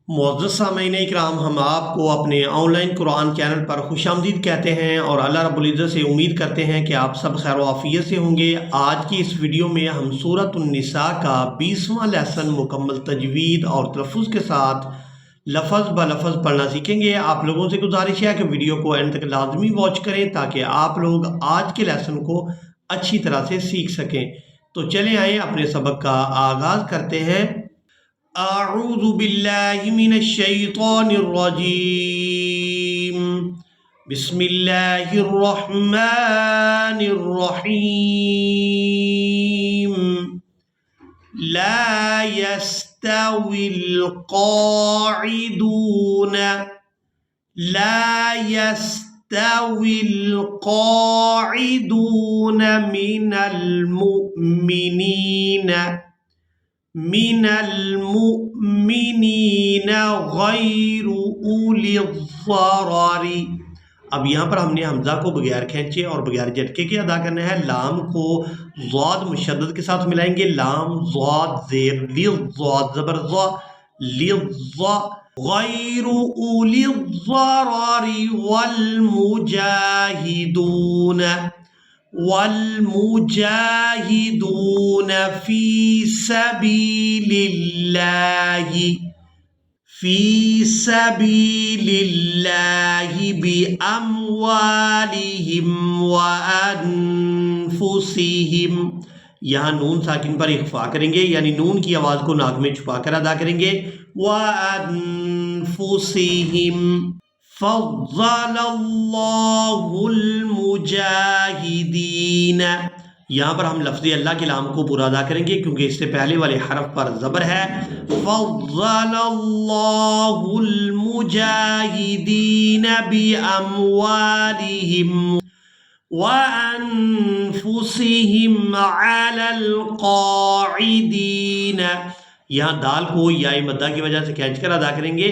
मुअज़्ज़ज़ सामीन इकराम, हम आपको अपने ऑनलाइन कुरान चैनल पर खुशामदीद कहते हैं और अल्लाह रब्बुल इज़्ज़त से उम्मीद करते हैं कि आप सब खैर आफियत से होंगे। आज की इस वीडियो में हम सूरतुन निसा का 20वां लेसन मुकम्मल तजवीद और तलफ़्फ़ुज़ के साथ लफ़ज़ ब लफ़ज़ पढ़ना सीखेंगे। आप लोगों से गुजारिश है कि वीडियो को एंड तक लाजमी वॉच करें ताकि आप लोग आज के लेसन को अच्छी तरह से सीख सकें। तो चले आए अपने सबक का आगाज़ करते हैं। अऊज़ु बिल्लाहि मिनश शैतानिर रजीम। बिस्मिल्लाहिर रहमानिर रहीम। ला यस्तविल क़ाइदून ला यस्तविल क़ाइदून मिनल मुअमिनीन गैरु उलिज़्ज़ररी। अब यहाँ पर हमने हमज़ा को बगैर खींचे और बगैर झटके के अदा करना है। लाम को ज़ाद मुशद्दद के साथ मिलाएंगे। लाम ज़ाद ज़ेर लिज़्ज़ाद ज़बर ज़ा लिज़्ज़ा गैरु उलिज़्ज़ररी वल्मुजाहिदून फी सबीलिल्लाहि बिअमवालिहिम व अनफुसिहिम। यहाँ नून साकिन पर इख्फा करेंगे, यानी नून की आवाज़ को नाक में छुपा कर अदा करेंगे। व अनफुसिहिम फ़ज़्ज़लल्लाहुल मुजाहिदीन। यहाँ पर हम लफ्ज़ अल्लाह के लाम को पूरा अदा करेंगे क्योंकि इससे पहले वाले हरफ पर ज़बर है। फ़ज़्ज़लल्लाहुल मुजाहिदीन बिअमवालिहिम व अनफुसिहिम अलल क़ाइदीन। यहाँ दाल को या मद्दा की वजह से खींच कर अदा करेंगे।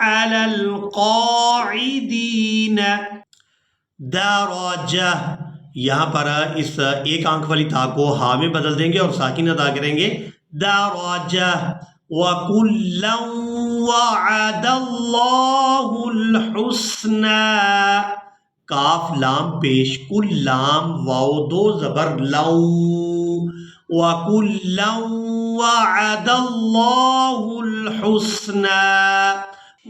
अलल क़ाइदीन दरजा। यहाँ पर इस एक आंख वाली ता को हा में बदल देंगे और साकिन अदा करेंगे। दरजा व कुल्लन वअदल्लाहुल हुस्ना। काफ लाम पेश कुल लाम वाओ दो ज़बर लौ व कुल्लन वअदल्लाहुल हुस्ना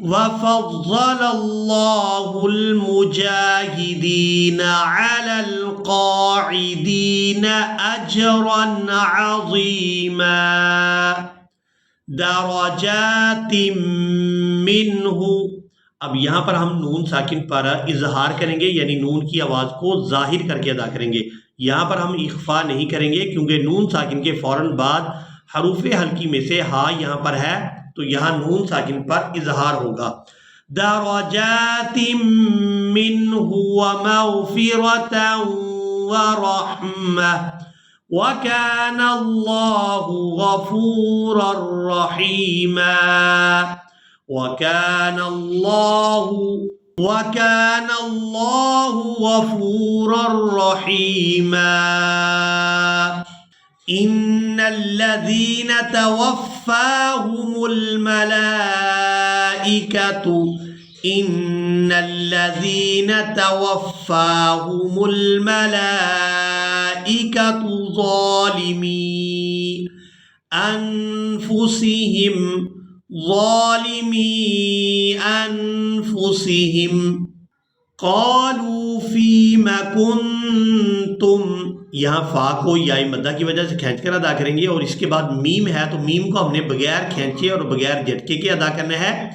वफ़ज़्ज़लल्लाहुल मुजाहिदीन अलल क़ाइदीन अजरन अज़ीमा। दरजातिम मिन्हु। अब यहाँ पर हम नून साकिन पर इजहार करेंगे, यानी नून की आवाज़ को जाहिर करके अदा करेंगे। यहाँ पर हम इख्फा नहीं करेंगे क्योंकि नून साकिन के फ़ौरन बाद हरूफ हल्की में से हा यहाँ पर है, तो यहाँ नून साकिन पर इजहार होगा। दरजातिम मिन्हु व मग़फ़िरतन व रहमह व काना अल्लाहु गफ़ूरर रहीमा व काना अल्लाहु गफ़ूरर रहीमा। इन्नल्लज़ीना तवफ़्फ़ाहुमुल मलाइकतु ज़ालिमी अनफुसिहिम क़ालू फ़ीमा कुन्तुम। यहाँ फ़ा को या मद्दा की वजह से खींच कर अदा करेंगे और इसके बाद मीम है तो मीम को हमने बगैर खींचे और बगैर झटके के अदा करना है।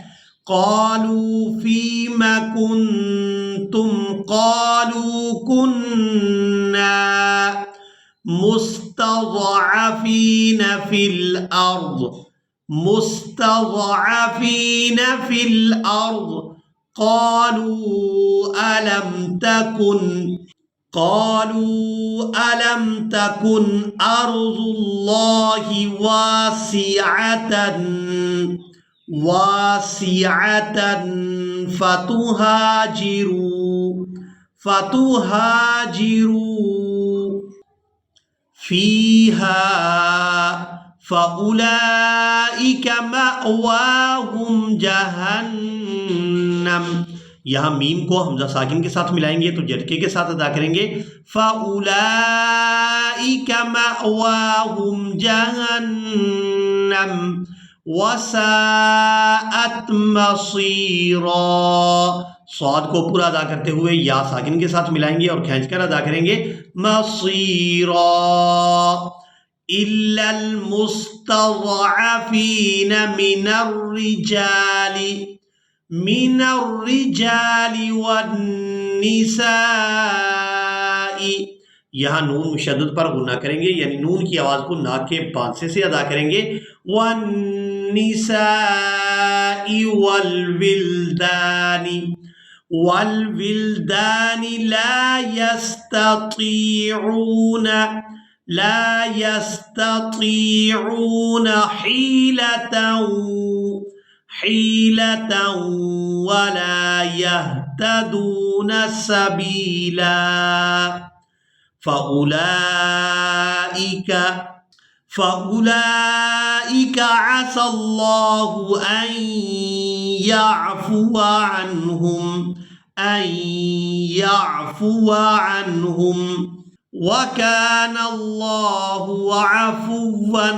क़ालू फ़ीमा कुन्तुम क़ालू कुन्ना मुस्तज़अफ़ीन फ़िल अर्ज़ क़ालू अलम तकुन अर्ज़ुल्लाहि वासिअतन फतुहाजिरू फ़ीहा फ़उलाइका मअवाहुम जहन्नम। यहाँ मीम को हमजा साकिन के साथ मिलाएंगे तो झटके के साथ अदा करेंगे। फ़उलाइका मअवाहुम जहन्नम वसाअत मसीरा। स्वाद को पूरा अदा करते हुए या साकिन के साथ मिलाएंगे और खींचकर अदा करेंगे मसीरा। इल्लल मुस्तज़अफ़ीन मिनर रिजाली वन्निसाई। यहाँ नून मुशद्दद पर गुन्ना करेंगे, यानी नून की आवाज़ को नाक के पांसे से अदा करेंगे। वन्निसाई वल्विल्दानी ला यस्ततीऊन हीलतन वला यहतदून सबीला। फ़उलाइका असल्लाहु अन यअफ़ुवा अन्हुम वकानल्लाहु अफ़ुव्वन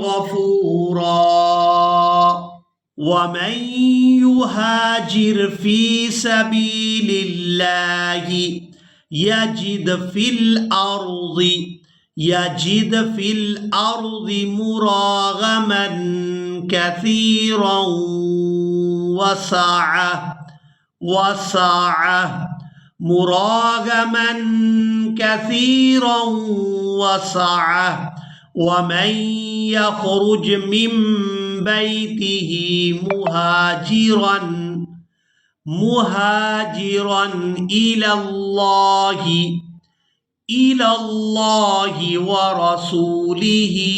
गफ़ूरा। वमन युहाजिर फी सबीलिल्लाहि यजिद फिल अर्दि मुरागमन कसीरन वसअह। वमन यख़रुज मिन बैतिही मुहाजिरन इलल्लाहि वरसूलिही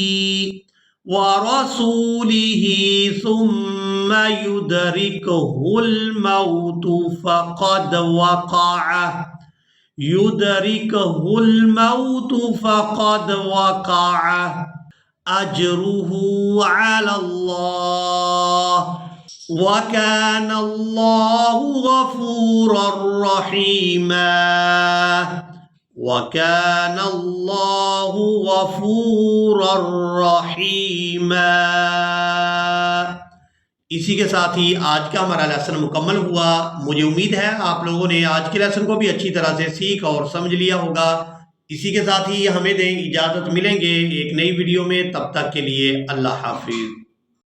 सुम्मा युदरिकुहुल मौतु फ़क़द वक़अ अजरुहु अलल्लाह वकानल्लाहु गफ़ूरर रहीमा। इसी के साथ ही आज का हमारा लेसन मुकम्मल हुआ। मुझे उम्मीद है आप लोगों ने आज के लेसन को भी अच्छी तरह से सीख और समझ लिया होगा। इसी के साथ ही हमें दें इजाज़त, मिलेंगे एक नई वीडियो में, तब तक के लिए अल्लाह हाफिज़।